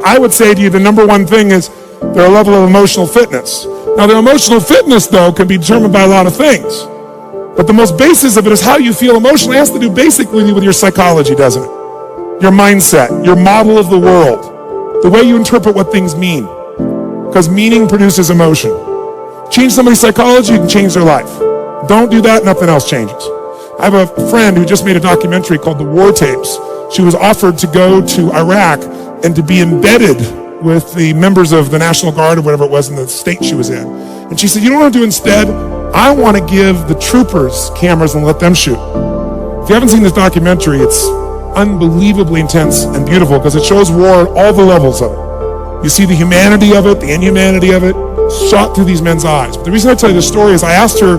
I would say to you, the number one thing is their level of emotional fitness. Now, their emotional fitness, though, can be determined by a lot of things. But the most basis of it is how you feel emotionally. It has to do basically with your psychology, doesn't it? Your mindset, your model of the world, the way you interpret what things mean. Because meaning produces emotion. Change somebody's psychology, you can change their life. Don't do that, nothing else changes. I have a friend who just made a documentary called The War Tapes. She was offered to go to Iraq and to be embedded with the members of the National Guard or whatever it was in the state she was in. And she said, you know what I want to do instead? I want to give the troopers cameras and let them shoot. If you haven't seen this documentary, it's unbelievably intense and beautiful because it shows war at all the levels of it. You see the humanity of it, the inhumanity of it, shot through these men's eyes. But the reason I tell you this story is I asked her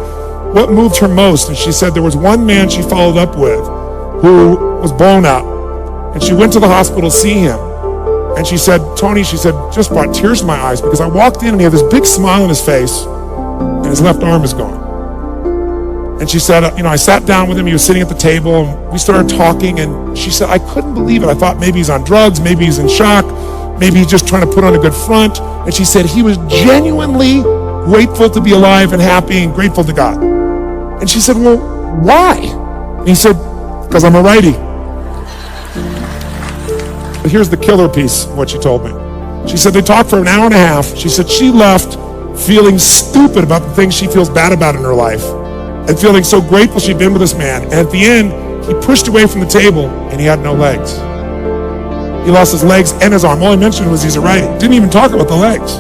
what moved her most, and she said there was one man she followed up with who was blown up, and she went to the hospital to see him. And she said, Tony, she said, just brought tears to my eyes because I walked in and he had this big smile on his face and his left arm is gone. And she said, I sat down with him, he was sitting at the table and we started talking and she said, I couldn't believe it. I thought maybe he's on drugs, maybe he's in shock, maybe he's just trying to put on a good front. And she said he was genuinely grateful to be alive and happy and grateful to God. And she said, well, why? And he said, because I'm a righty. But here's the killer piece of what she told me. She said they talked for an hour and a half. She said she left feeling stupid about the things she feels bad about in her life and feeling so grateful she'd been with this man. And at the end, he pushed away from the table and he had no legs. He lost his legs and his arm. All he mentioned was he's a righty. Didn't even talk about the legs.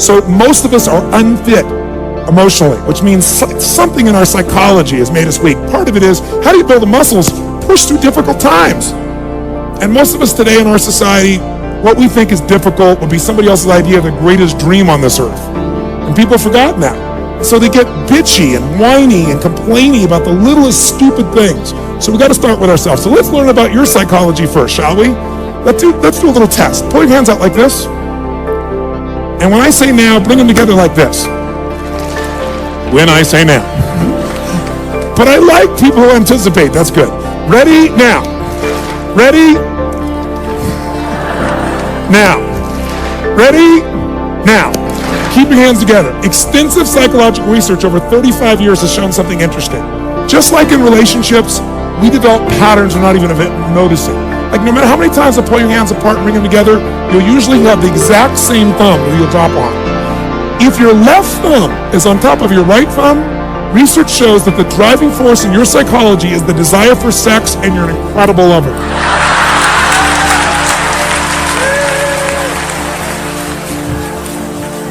So most of us are unfit emotionally, which means something in our psychology has made us weak. Part of it is, how do you build the muscles? Push through difficult times. And most of us today in our society, what we think is difficult would be somebody else's idea of the greatest dream on this earth. And people have forgotten that. So they get bitchy and whiny and complaining about the littlest stupid things. So we got to start with ourselves. So let's learn about your psychology first, shall we? Let's do a little test. Pull your hands out like this. And when I say now, bring them together like this. When I say now. But I like people who anticipate. That's good. Ready? Now. Ready? Now. Ready? Now. Keep your hands together. Extensive psychological research over 35 years has shown something interesting. Just like in relationships, we develop patterns we're not even noticing. Like no matter how many times I pull your hands apart and bring them together, you'll usually have the exact same thumb that you'll drop on. If your left thumb is on top of your right thumb, research shows that the driving force in your psychology is the desire for sex and you're an incredible lover.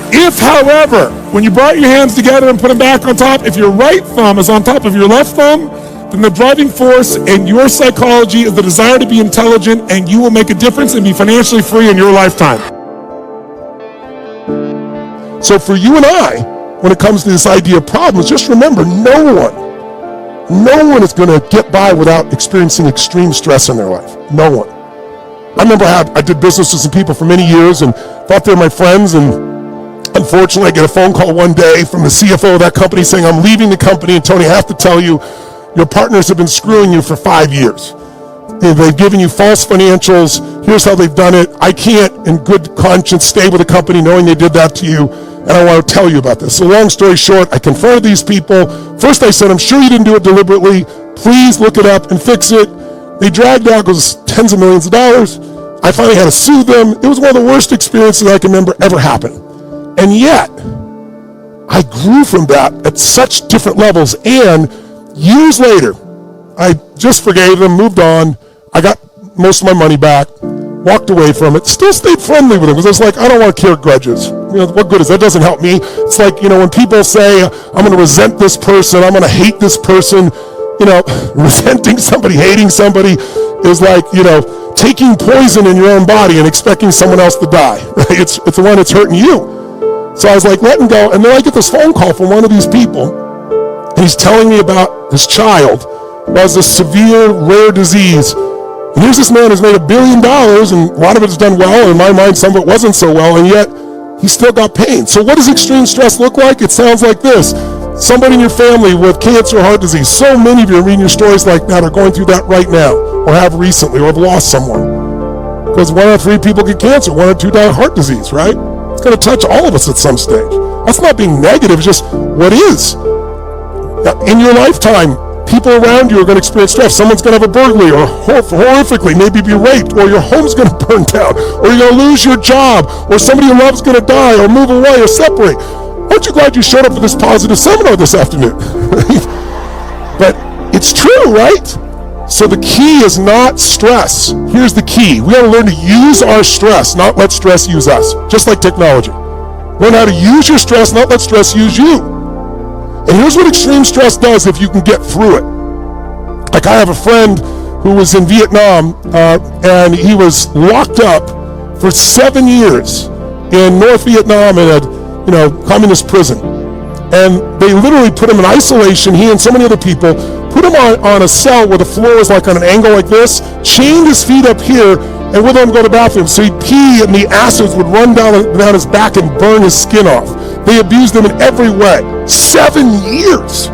If, however, when you brought your hands together and put them back on top, if your right thumb is on top of your left thumb, then the driving force in your psychology is the desire to be intelligent and you will make a difference and be financially free in your lifetime. So for you and I, when it comes to this idea of problems, just remember, no one is going to get by without experiencing extreme stress in their life. No one. I remember I did business with some people for many years and thought they were my friends, and unfortunately I get a phone call one day from the CFO of that company saying, I'm leaving the company, and Tony, I have to tell you, your partners have been screwing you for 5 years. They've given you false financials. Here's how they've done it. I can't in good conscience stay with the company knowing they did that to you. And I want to tell you about this. So long story short, I confronted these people. First I said, I'm sure you didn't do it deliberately. Please look it up and fix it. They dragged out, it was tens of millions of dollars. I finally had to sue them. It was one of the worst experiences I can remember ever happened. And yet, I grew from that at such different levels. And years later, I just forgave them, moved on. I got most of my money back, walked away from it, still stayed friendly with them because I was like, I don't want to carry grudges. What good is that? Doesn't help me. It's like, when people say, I'm going to resent this person, I'm going to hate this person, resenting somebody, hating somebody is like, taking poison in your own body and expecting someone else to die. Right? It's the one that's hurting you. So I was like, letting go. And then I get this phone call from one of these people, and he's telling me about this child who has a severe, rare disease. And here's this man who's made $1 billion, and a lot of it's done well. In my mind, some of it wasn't so well, and yet he still got pain. So what does extreme stress look like? It sounds like this. Somebody in your family with cancer or heart disease. So many of you are reading your stories like that are going through that right now, or have recently, or have lost someone. Because 1 out of 3 people get cancer, 1 or 2 die of heart disease, right? It's going to touch all of us at some stage. That's not being negative, it's just what is. In your lifetime, people around you are going to experience stress. Someone's going to have a burglary, or horrifically, maybe be raped, or your home's going to burn down, or you're going to lose your job, or somebody you love is going to die, or move away, or separate. Aren't you glad you showed up for this positive seminar this afternoon? But it's true, right? So the key is not stress. Here's the key. We got to learn to use our stress, not let stress use us. Just like technology. Learn how to use your stress, not let stress use you. And here's what extreme stress does if you can get through it. Like I have a friend who was in Vietnam, and he was locked up for 7 years in North Vietnam in a communist prison. And they literally put him in isolation, he and so many other people, put him on a cell where the floor was like on an angle like this, chained his feet up here, and wouldn't let him go to the bathroom. So he'd pee and the acids would run down his back and burn his skin off. They abused him in every way. 7 years.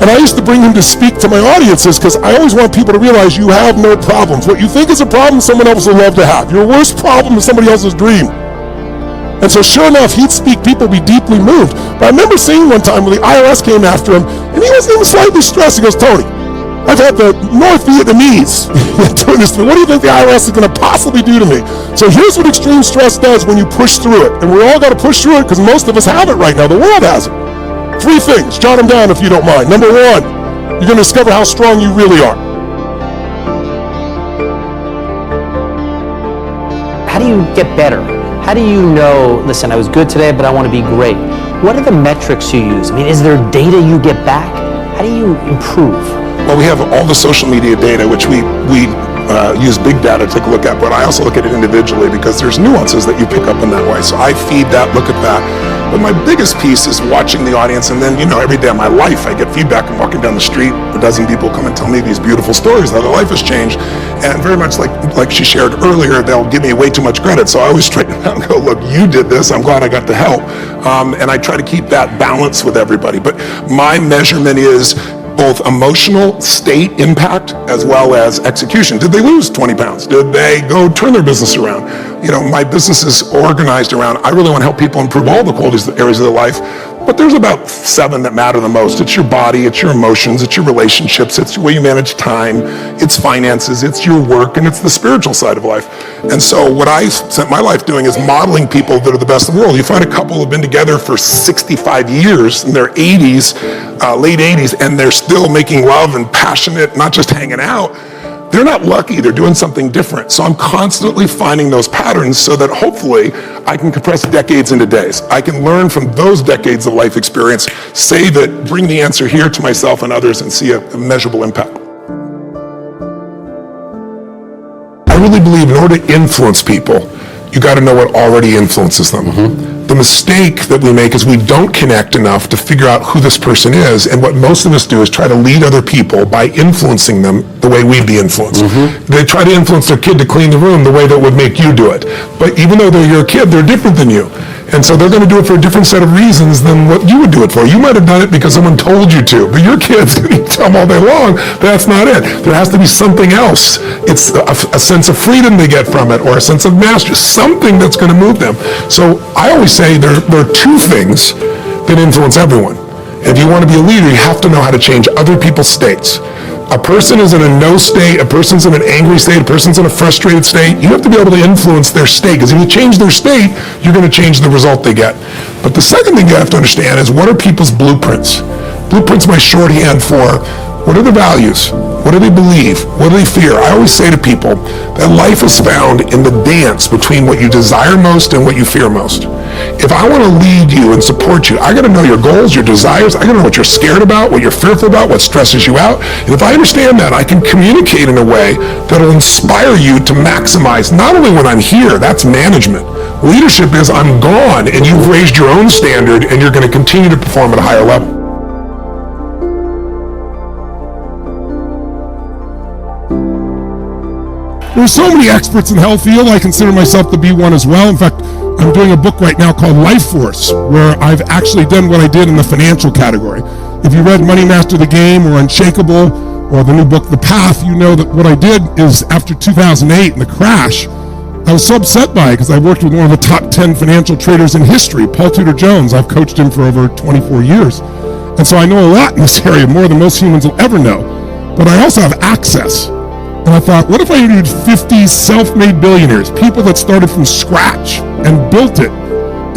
And I used to bring him to speak to my audiences because I always want people to realize you have no problems. What you think is a problem, someone else would love to have. Your worst problem is somebody else's dream. And so sure enough, he'd speak, people would be deeply moved. But I remember seeing one time when the IRS came after him, and he wasn't even slightly stressed. He goes, Tony, I've had the North Vietnamese doing this to me. What do you think the IRS is going to possibly do to me? So here's what extreme stress does when you push through it. And we all got to push through it because most of us have it right now. The world has it. 3 things. Jot them down if you don't mind. Number 1, you're going to discover how strong you really are. How do you get better? How do you know, listen, I was good today, but I want to be great? What are the metrics you use? I mean, is there data you get back? How do you improve? Well, we have all the social media data, which we use big data to take a look at, but I also look at it individually because there's nuances that you pick up in that way. So I feed that, look at that. But my biggest piece is watching the audience, and then, every day of my life, I get feedback. I'm walking down the street, a dozen people come and tell me these beautiful stories, how their life has changed. And very much like she shared earlier, they'll give me way too much credit. So I always straighten out and go, look, you did this. I'm glad I got to help. And I try to keep that balance with everybody. But my measurement is both emotional state impact as well as execution. Did they lose 20 pounds? Did they go turn their business around? My business is organized around, I really want to help people improve all the qualities, areas of their life, but there's about 7 that matter the most. It's your body, it's your emotions, it's your relationships, it's the way you manage time, it's finances, it's your work, and it's the spiritual side of life. And so what I spent my life doing is modeling people that are the best in the world. You find a couple who've been together for 65 years in their 80s, late 80s, and they're still making love and passionate, not just hanging out. They're not lucky, they're doing something different. So I'm constantly finding those patterns so that hopefully I can compress decades into days. I can learn from those decades of life experience, save it, bring the answer here to myself and others, and see a measurable impact. I really believe in order to influence people, you got to know what already influences them. The mistake that we make is we don't connect enough to figure out who this person is, and what most of us do is try to lead other people by influencing them the way we'd be influenced. They try to influence their kid to clean the room the way that would make you do it. But even though they're your kid, they're different than you. And so they're going to do it for a different set of reasons than what you would do it for. You might have done it because someone told you to, but your kids can tell them all day long that's not it. There has to be something else. It's a sense of freedom they get from it, or a sense of mastery, something that's going to move them. So I always say there are 2 things that influence everyone. If you want to be a leader, you have to know how to change other people's states. A person is in a no state, a person's in an angry state, a person's in a frustrated state. You have to be able to influence their state, because if you change their state, you're going to change the result they get. But the second thing you have to understand is, what are people's blueprints? Blueprints my shorthand for what are their values? What do they believe? What do they fear? I always say to people that life is found in the dance between what you desire most and what you fear most. If I want to lead you and support you, I got to know your goals, your desires. I got to know what you're scared about, what you're fearful about, what stresses you out. And if I understand that, I can communicate in a way that'll inspire you to maximize, not only when I'm here, that's management. Leadership is I'm gone and you've raised your own standard and you're going to continue to perform at a higher level. There's so many experts in the health field. I consider myself to be one as well. In fact, I'm doing a book right now called Life Force, where I've actually done what I did in the financial category. If you read Money Master the Game or Unshakable or the new book The Path, you know that what I did is after 2008 and the crash, I was so upset by it because I worked with one of the top 10 financial traders in history, Paul Tudor Jones. I've coached him for over 24 years. And so I know a lot in this area, more than most humans will ever know. But I also have access. And I thought, what if I interviewed 50 self-made billionaires, people that started from scratch and built it,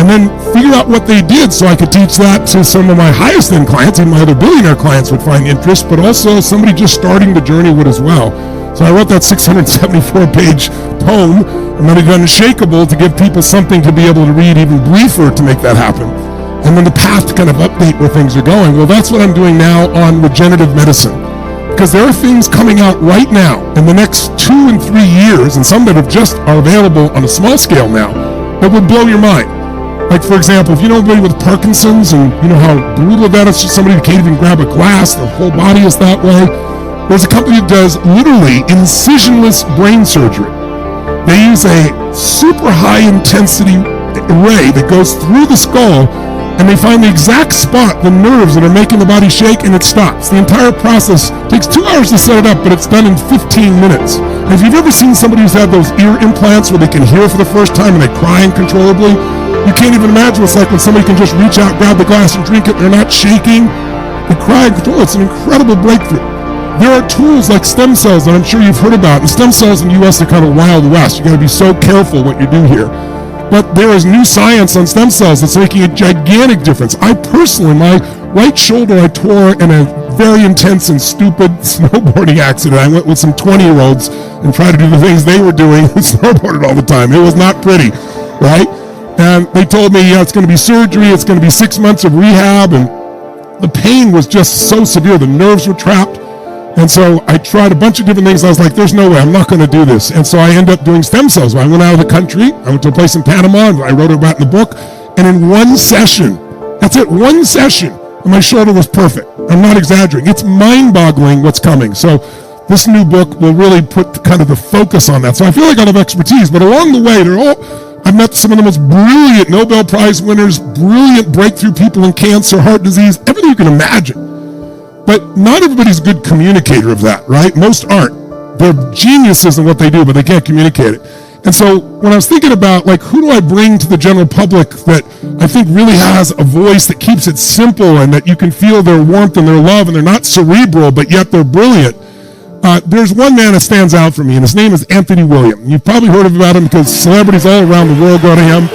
and then figure out what they did so I could teach that to some of my highest end clients, and my other billionaire clients would find interest, but also somebody just starting the journey would as well. So I wrote that 674-page tome, Unshakable, to give people something to be able to read even briefer to make that happen. And then the path to kind of update where things are going. Well, that's what I'm doing now on regenerative medicine. Because there are things coming out right now in the next 2 and 3 years, and some that are available on a small scale now, that would blow your mind. Like, for example, if you know anybody with Parkinson's and you know how brutal that is, just somebody who can't even grab a glass, their whole body is that way. There's a company that does literally incisionless brain surgery. They use a super high intensity ray that goes through the skull, and they find the exact spot, the nerves that are making the body shake, and it stops. The entire process takes 2 hours to set it up, but it's done in 15 minutes. And if you've ever seen somebody who's had those ear implants where they can hear for the first time and they cry uncontrollably, you can't even imagine what it's like when somebody can just reach out, grab the glass, and drink it. They're not shaking. They cry uncontrollably. It's an incredible breakthrough. There are tools like stem cells that I'm sure you've heard about. And stem cells in the U.S. are kind of wild west. You got to be so careful what you do here. But there is new science on stem cells that's making a gigantic difference. I personally, my right shoulder I tore in a very intense and stupid snowboarding accident. I went with some 20-year-olds and tried to do the things they were doing and snowboarded all the time. It was not pretty, right? And they told me, it's going to be surgery, it's going to be 6 months of rehab, and the pain was just so severe. The nerves were trapped. And so I tried a bunch of different things. I was like, there's no way, I'm not going to do this. And so I ended up doing stem cells. I went out of the country. I went to a place in Panama, and I wrote about it in the book. And in one session, that's it, one session, and my shoulder was perfect. I'm not exaggerating. It's mind-boggling what's coming. So this new book will really put kind of the focus on that. So I feel like I have expertise, but along the way, I've met some of the most brilliant Nobel Prize winners, brilliant breakthrough people in cancer, heart disease, everything you can imagine. But not everybody's a good communicator of that, right? Most aren't. They're geniuses in what they do, but they can't communicate it. And so when I was thinking about, like, who do I bring to the general public that I think really has a voice that keeps it simple and that you can feel their warmth and their love, and they're not cerebral, but yet they're brilliant. There's one man that stands out for me, and his name is Anthony William. You've probably heard about him because celebrities all around the world go to him.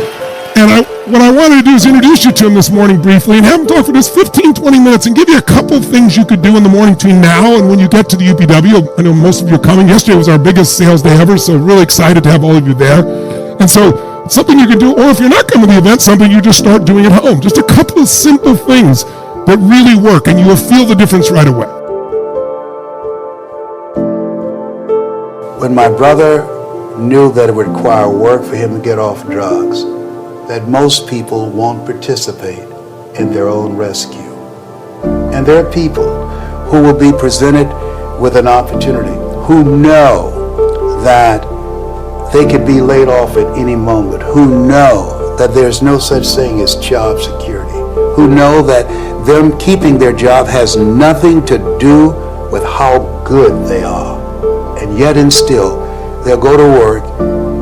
And what I wanted to do is introduce you to him this morning briefly and have him talk for just 15, 20 minutes and give you a couple of things you could do in the morning between now and when you get to the UPW. I know most of you are coming. Yesterday was our biggest sales day ever, so really excited to have all of you there. And so something you can do, or if you're not coming to the event, something you just start doing at home. Just a couple of simple things that really work, and you will feel the difference right away. When my brother knew that it would require work for him to get off drugs, that most people won't participate in their own rescue. And there are people who will be presented with an opportunity, who know that they could be laid off at any moment, who know that there's no such thing as job security, who know that them keeping their job has nothing to do with how good they are. And yet and still, they'll go to work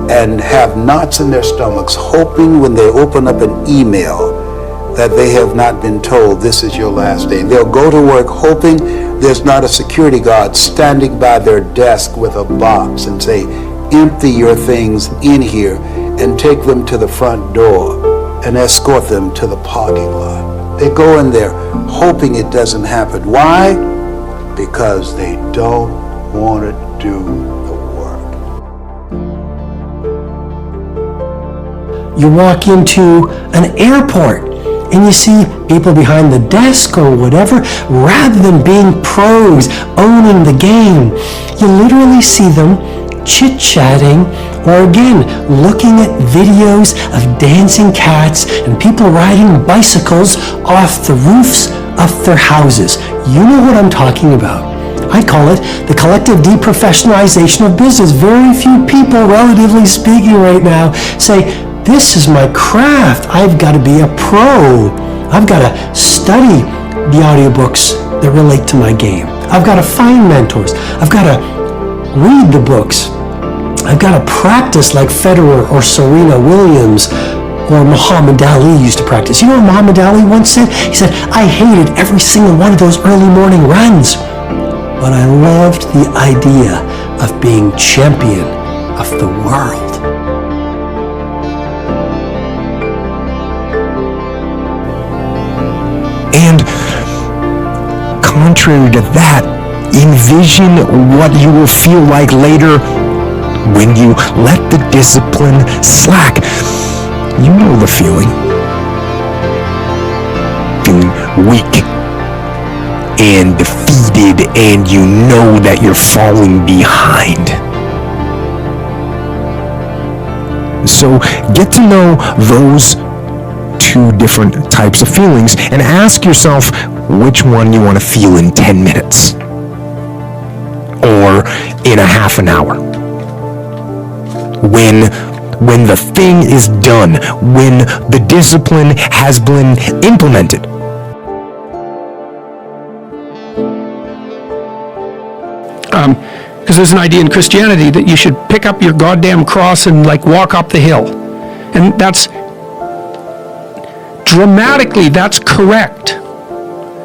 and have knots in their stomachs, hoping when they open up an email that they have not been told this is your last day. They'll go to work hoping there's not a security guard standing by their desk with a box and say, empty your things in here and take them to the front door and escort them to the parking lot. They go in there hoping it doesn't happen. Why? Because they don't want to do the work. You walk into an airport and you see people behind the desk or whatever, rather than being pros, owning the game, you literally see them chit-chatting, or again, looking at videos of dancing cats and people riding bicycles off the roofs of their houses. You know what I'm talking about. I call it the collective deprofessionalization of business. Very few people, relatively speaking right now, say, this is my craft. I've got to be a pro. I've got to study the audiobooks that relate to my game. I've got to find mentors. I've got to read the books I've got to practice like Federer or Serena Williams or Muhammad Ali used to practice. You know what Muhammad Ali once said? He said, I hated every single one of those early morning runs, but I loved the idea of being champion of the world. And contrary to that, envision what you will feel like later when you let the discipline slack. You know the feeling. Feeling weak and defeated, and you know that you're falling behind. So get to know those two different types of feelings and ask yourself which one you want to feel in 10 minutes or in a half an hour. When the thing is done, when the discipline has been implemented. Because there's an idea in Christianity that you should pick up your goddamn cross and like walk up the hill. And that's dramatically, that's correct.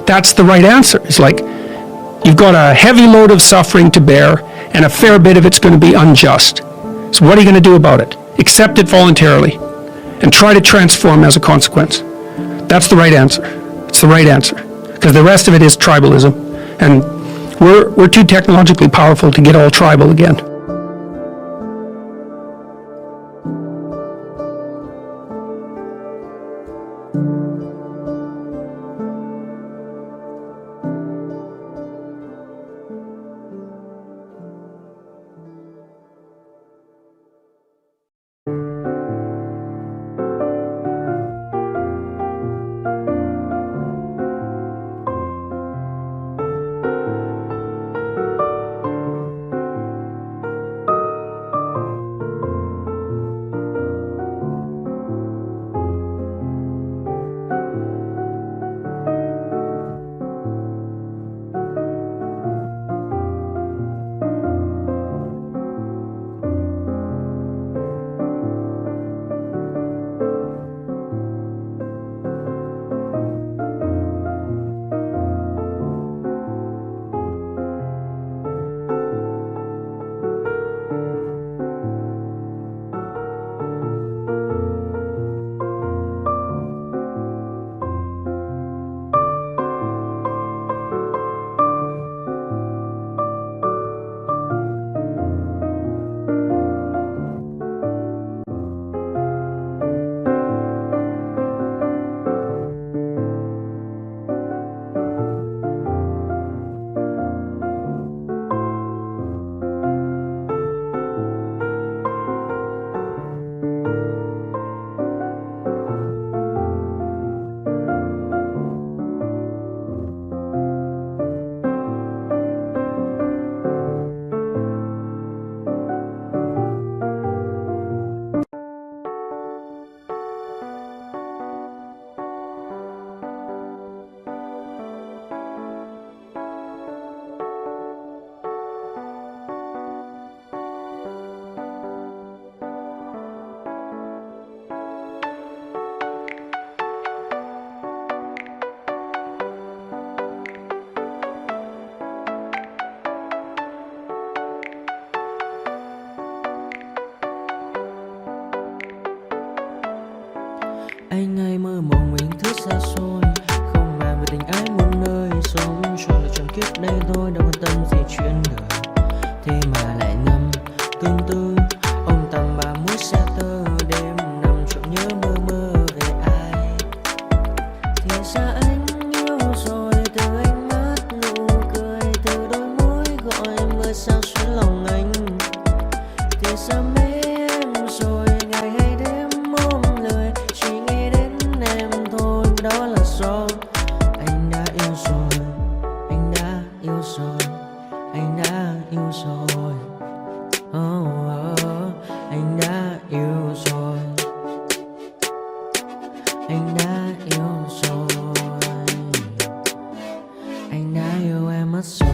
That's the right answer. It's like you've got a heavy load of suffering to bear and a fair bit of it's going to be unjust. So what are you going to do about it? Accept it voluntarily and try to transform as a consequence. That's the right answer. It's the right answer. Because the rest of it is tribalism. And we're too technologically powerful to get all tribal again. Anh hay mơ mộng mình thức xa xôi, không màng về tình ái muôn nơi, sống cho là trọn kiếp đây thôi, đâu quan tâm gì chuyện đời. Thế mà lại ngâm tương tư, ông tầm bà mũi xe tơ, đêm nằm trộm nhớ mơ mơ về ai. Thì ra anh yêu rồi, từ ánh mắt nụ cười, từ đôi môi gọi mưa sao xuyến lòng anh. Thì ra mê em rồi, ngày hay đêm ôm lời, chỉ nghĩ đến em thôi, đó là do anh đã yêu rồi, anh đã yêu rồi, anh đã yêu rồi. Anh đã yêu rồi, anh đã yêu rồi, anh đã yêu em mất rồi.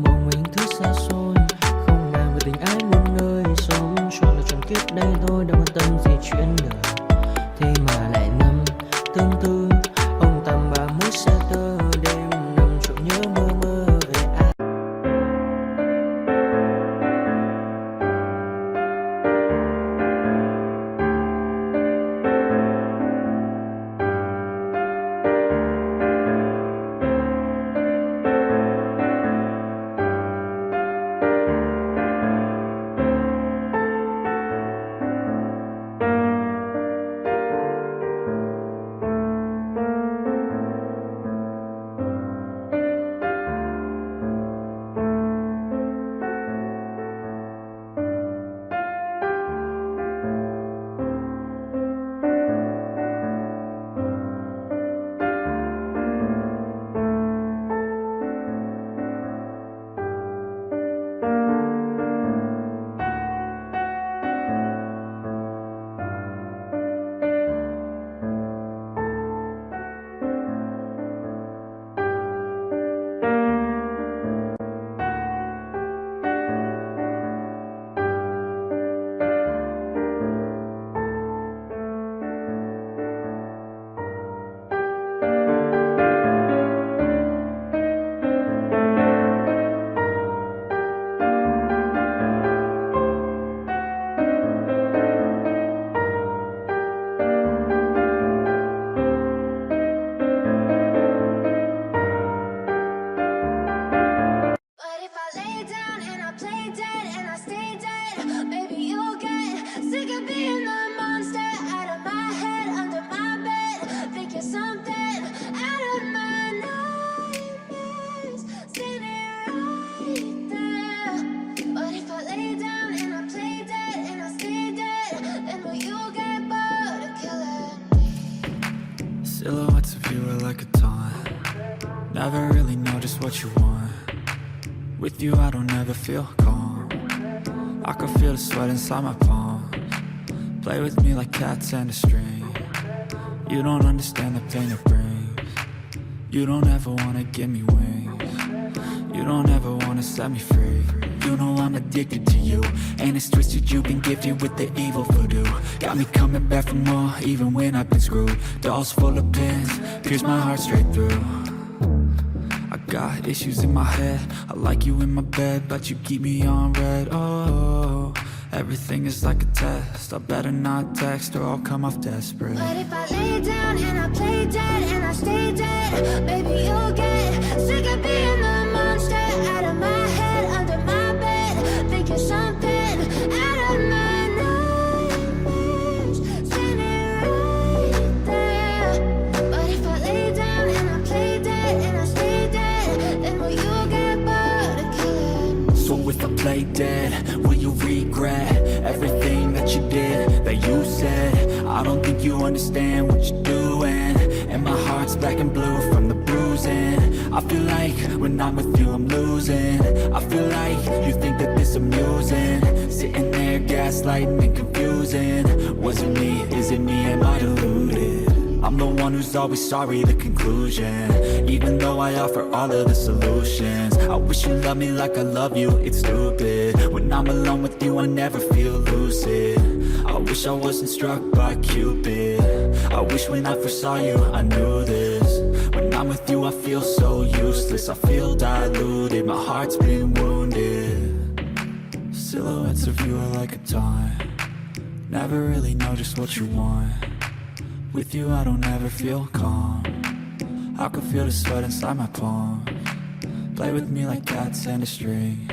mộng về những thứ xa xôi, không màng về tình ái muôn nơi. Sống cho là trọn kiếp đây thôi, đâu quan tâm gì chuyện đời. Thế mà lại nằm tương tư, ông tầm bà mũi xe tơ, đêm nằm trộm nhớ mơ mơ về ai. But if I lay down and I play dead and I stay dead, maybe you'll get sick of being the monster out of my head, under my bed. Think you're something out of my nightmares, standing right there. But if I lay down and I play dead and I stay dead, then will you get bored of killing me? Silhouettes of you are like a taunt. Never really know just what you want. With you I don't ever feel calm. I can feel the sweat inside my palms. Play with me like cats and a string. You don't understand the pain it brings. You don't ever wanna give me wings. You don't ever wanna set me free. You know I'm addicted to you, and it's twisted you've been gifted with the evil voodoo. Got me coming back for more even when I've been screwed. Dolls full of pins, pierce my heart straight through. I got issues in my head. I like you in my bed, but you keep me on red. Oh, everything is like a test. I better not text or I'll come off desperate. But if I lay down and I play dead and I stay dead, maybe you'll get sick of being the monster out of my head, under my bed. Think you're something out of my nightmares, standing right there. But if I lay down and I play dead and I stay dead, then will you get bored of killing me? So if I play dead, will you regret everything that you did, that you said? I don't think you understand what you're doing, and my heart's black and blue from the bruising. I feel like when I'm with you I'm losing. I feel like you think that this amusing, sitting there gaslighting and confusing. Was it me? Is it me? Am I deluded? I'm the one who's always sorry, the conclusion. Even though I offer all of the solutions, I wish you loved me like I love you, it's stupid. When I'm alone with you I never feel lucid. I wish I wasn't struck by Cupid. I wish when I first saw you I knew this. When I'm with you I feel so useless. I feel diluted, my heart's been wounded. Silhouettes of you are like a taunt. Never really know just what you want. With you I don't ever feel calm. I can feel the sweat inside my palms. Play with me like cats and a string.